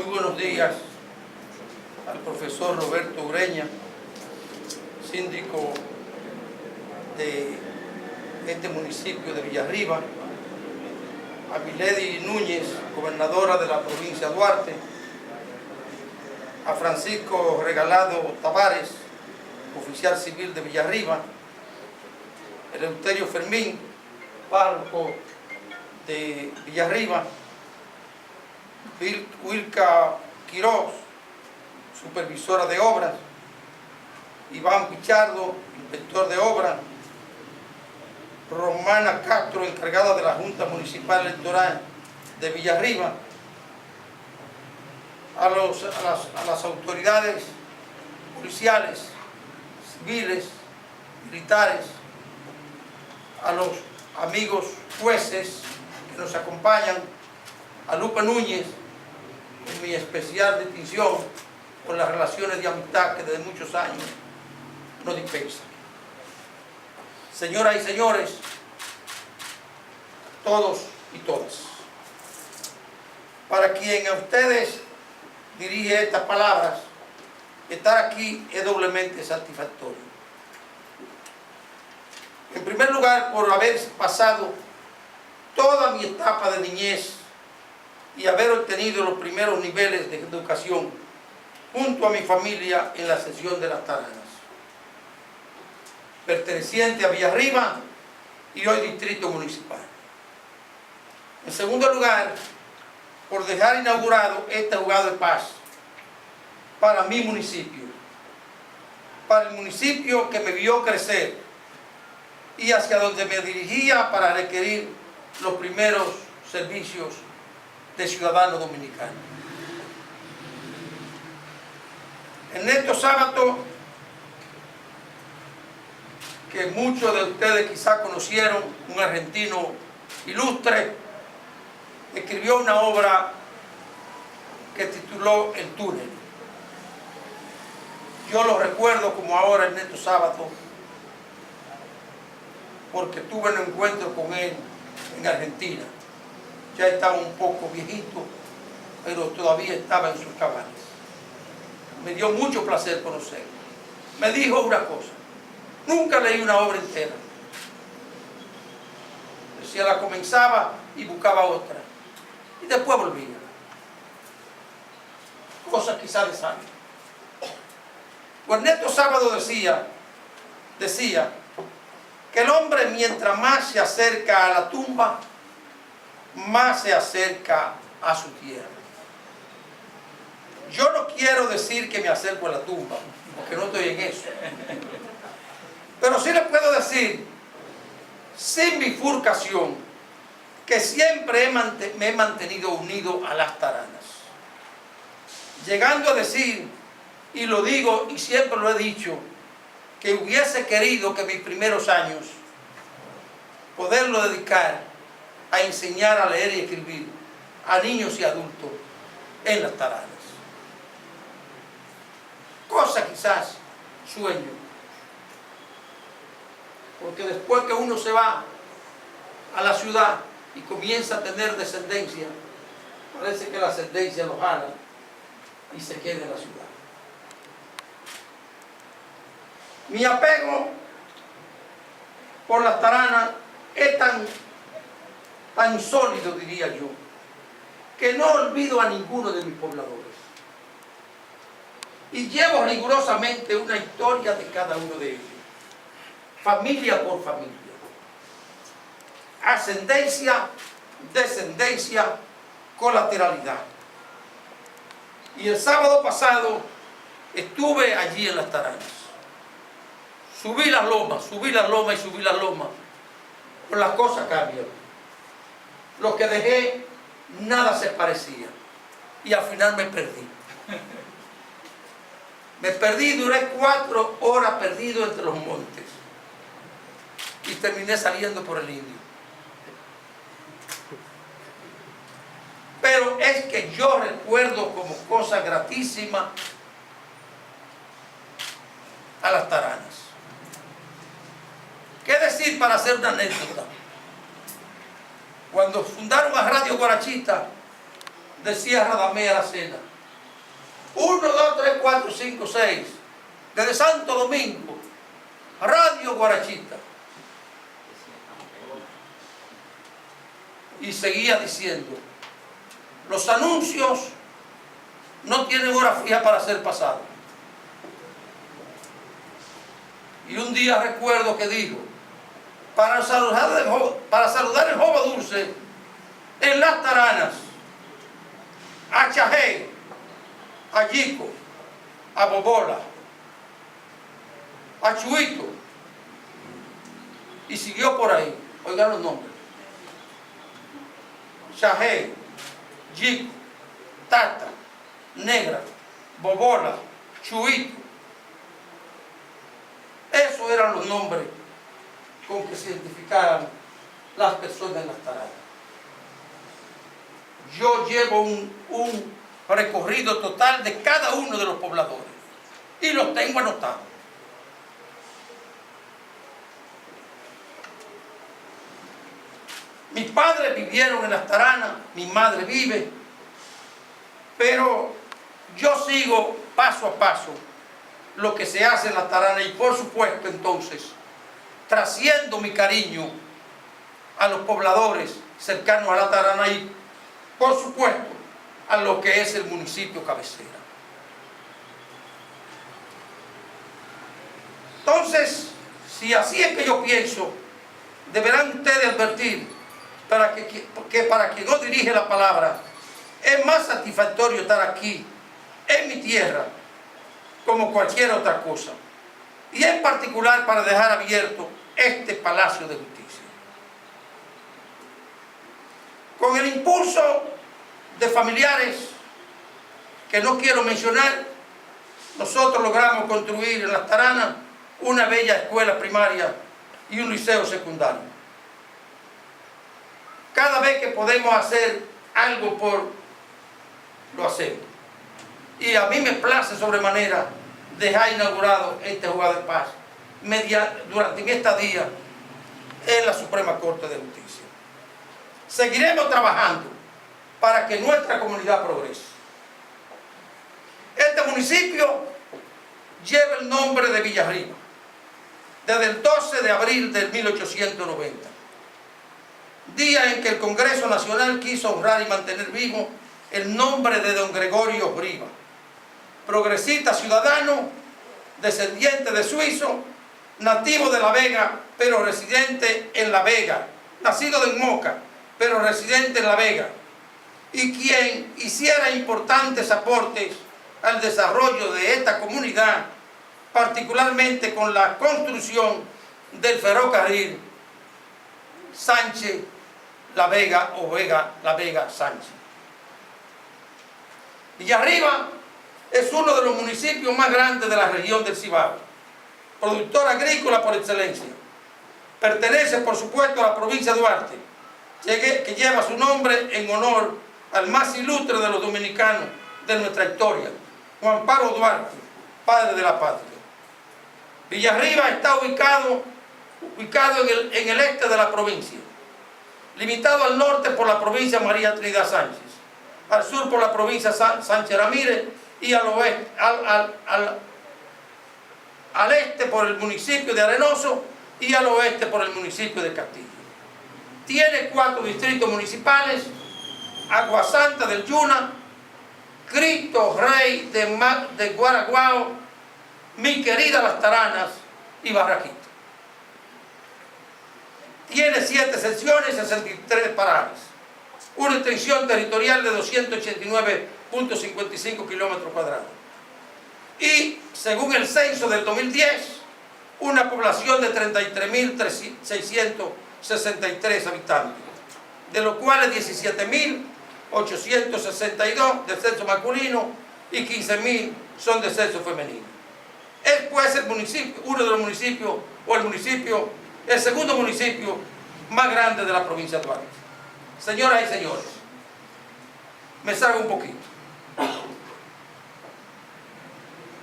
Muy buenos días al profesor Roberto Ureña, síndico de este municipio de Villarriba, a Milady Núñez, gobernadora de la provincia de Duarte, a Francisco Regalado Tavares, oficial civil de Villarriba, Eleuterio Fermín, párroco de Villarriba, Wilka Quiroz, supervisora de obras, Iván Pichardo, inspector de obras, Romana Castro, encargada de la Junta Municipal Electoral de Villarriba, a las autoridades policiales, civiles, militares, a los amigos jueces que nos acompañan, a Lupe Núñez, en mi especial distinción por las relaciones de amistad que desde muchos años nos dispensan. Señoras y señores, todos y todas, para quien a ustedes dirige estas palabras, estar aquí es doblemente satisfactorio. En primer lugar, por haber pasado toda mi etapa de niñez y haber obtenido los primeros niveles de educación junto a mi familia en la sección de Las Taranas, perteneciente a Villarriba y hoy distrito municipal. En segundo lugar, por dejar inaugurado este lugar de paz para mi municipio, para el municipio que me vio crecer y hacia donde me dirigía para requerir los primeros servicios de ciudadano dominicano. En estos sábados, que muchos de ustedes quizás conocieron, un argentino ilustre escribió una obra que tituló El túnel. Yo lo recuerdo como ahora en estos sábados, porque tuve un encuentro con él en Argentina. Ya estaba un poco viejito, pero todavía estaba en sus cabanas. Me dio mucho placer conocerlo. Me dijo una cosa: nunca leí una obra entera. Decía, la comenzaba y buscaba otra, y después volvía. Cosas quizás de sangre. Pues en estos sábados decía que el hombre, mientras más se acerca a la tumba, más se acerca a su tierra. Yo no quiero decir que me acerco a la tumba, porque no estoy en eso. Pero sí les puedo decir, sin bifurcación, que siempre me he mantenido unido a Las Taranas. Llegando a decir, y lo digo y siempre lo he dicho, que hubiese querido que mis primeros años poderlo dedicar a enseñar a leer y escribir a niños y adultos en Las Taranas. Cosa quizás sueño, porque después que uno se va a la ciudad y comienza a tener descendencia, parece que la ascendencia lo jala y se queda en la ciudad. Mi apego por Las Taranas es tan sólido, diría yo, que no olvido a ninguno de mis pobladores. Y llevo rigurosamente una historia de cada uno de ellos, familia por familia, ascendencia, descendencia, colateralidad. Y el sábado pasado estuve allí en Las Taranas. Subí las lomas y subí las lomas, pero las cosas cambian. Lo que dejé, nada se parecía. Y al final me perdí. Me perdí, duré 4 horas perdido entre los montes. Y terminé saliendo por el Indio. Pero es que yo recuerdo como cosa gratísima a Las Taranas. ¿Qué decir para hacer una anécdota? Cuando fundaron a Radio Guarachita, decía Radamés Aracena, 1, 2, 3, 4, 5, 6. Desde Santo Domingo, Radio Guarachita. Y seguía diciendo, los anuncios no tienen hora fija para ser pasados. Y un día recuerdo que dijo, para saludar el jobo dulce en Las Taranas, a Chajé, a Yico, a Bobola, a Chuito, y siguió por ahí. Oigan los nombres: Chajé, Yico, Tata, Negra, Bobola, Chuito. Esos eran los nombres con que se identificaban las personas en Las Taranas. Yo llevo un recorrido total de cada uno de los pobladores y los tengo anotados. Mis padres vivieron en Las Taranas, mi madre vive, pero yo sigo paso a paso lo que se hace en Las Taranas y por supuesto entonces trasciendo mi cariño a los pobladores cercanos a Las Taranas y por supuesto a lo que es el municipio cabecera. Entonces, si así es que yo pienso, deberán ustedes advertir que para quien no dirige la palabra es más satisfactorio estar aquí en mi tierra como cualquier otra cosa, y en particular para dejar abierto este Palacio de Justicia. Con el impulso de familiares que no quiero mencionar, nosotros logramos construir en Las Taranas una bella escuela primaria y un liceo secundario. Cada vez que podemos hacer algo lo hacemos. Y a mí me place sobremanera dejar inaugurado este juzgado de paz durante mi estadía en la Suprema Corte de Justicia. Seguiremos trabajando para que nuestra comunidad progrese. Este municipio lleva el nombre de Villarriba desde el 12 de abril de 1890, día en que el Congreso Nacional quiso honrar y mantener vivo el nombre de don Gregorio Riva, progresista ciudadano, descendiente de suizo, nativo de La Vega, pero residente en La Vega, nacido en Moca, pero residente en La Vega, y quien hiciera importantes aportes al desarrollo de esta comunidad, particularmente con la construcción del ferrocarril Sánchez La Vega o La Vega Sánchez. Villarriba es uno de los municipios más grandes de la región del Cibao, productor agrícola por excelencia. Pertenece, por supuesto, a la provincia de Duarte, que lleva su nombre en honor al más ilustre de los dominicanos de nuestra historia, Juan Pablo Duarte, padre de la patria. Villarriba está ubicado en el este de la provincia, limitado al norte por la provincia María Trinidad Sánchez, al sur por la provincia Sánchez Ramírez y al oeste, al este por el municipio de Arenoso y al oeste por el municipio de Castillo. Tiene 4 distritos municipales: Aguasanta del Yuna, Cristo Rey de Guaraguao, Mi Querida Las Taranas y Barraquito. Tiene 7 secciones y 63 parajes, una extensión territorial de 289.55 kilómetros cuadrados y, según el censo del 2010, una población de 33.663 habitantes, de los cuales 17.862 de sexo masculino y 15.000 son de sexo femenino. Es pues el segundo municipio más grande de la provincia de Duarte. Señoras y señores, me salgo un poquito.